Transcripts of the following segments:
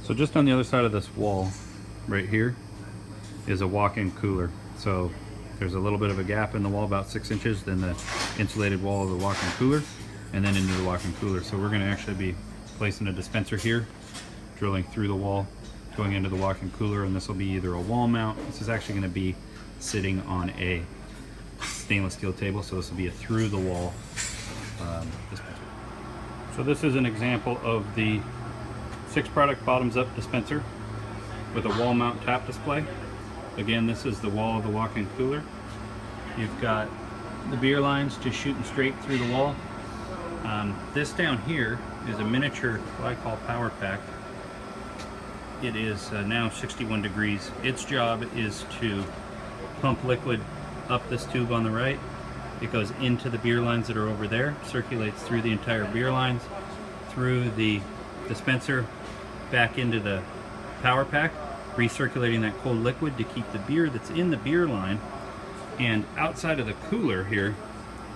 So just on the other side of this wall right here is a walk-in cooler. So there's a little bit of a gap in the wall, about 6 inches, then the insulated wall of the walk-in cooler, and then into the walk-in cooler. So we're going to actually be placing a dispenser here, drilling through the wall, going into the walk-in cooler, and this will be either a wall mount. This is actually going to be sitting on a stainless steel table, so this will be a through the wall dispenser. So this is an example of the 6-product bottoms up dispenser with a wall mount tap display. Again, this is the wall of the walk-in cooler. You've got the beer lines just shooting straight through the wall. This down here is a miniature, what I call power pack. It is now 61 degrees. Its job is to pump liquid up this tube on the right. It goes into the beer lines that are over there, circulates through the entire beer lines, through the dispenser, back into the power pack, recirculating that cold liquid to keep the beer that's in the beer line and outside of the cooler here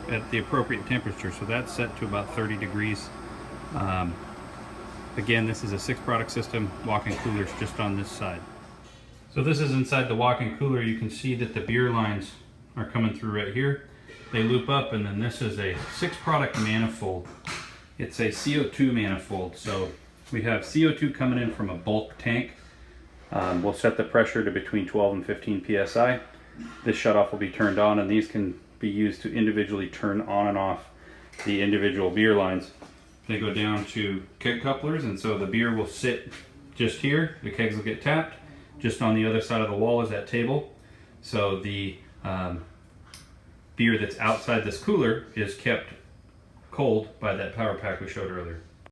at the appropriate temperature. So that's set to about 30 degrees. Again, this is a 6-product system, walk-in coolers just on this side. So this is inside the walk-in cooler. You can see that the beer lines are coming through right here. They loop up, and then this is a 6-product manifold. It's a CO2 manifold. So we have CO2 coming in from a bulk tank. We'll set the pressure to between 12 and 15 psi. This shutoff will be turned on, and these can be used to individually turn on and off the individual beer lines. They go down to keg couplers, and so the beer will sit just here. The kegs will get tapped. Just on the other side of the wall is that table. So the beer that's outside this cooler is kept cold by that power pack we showed earlier.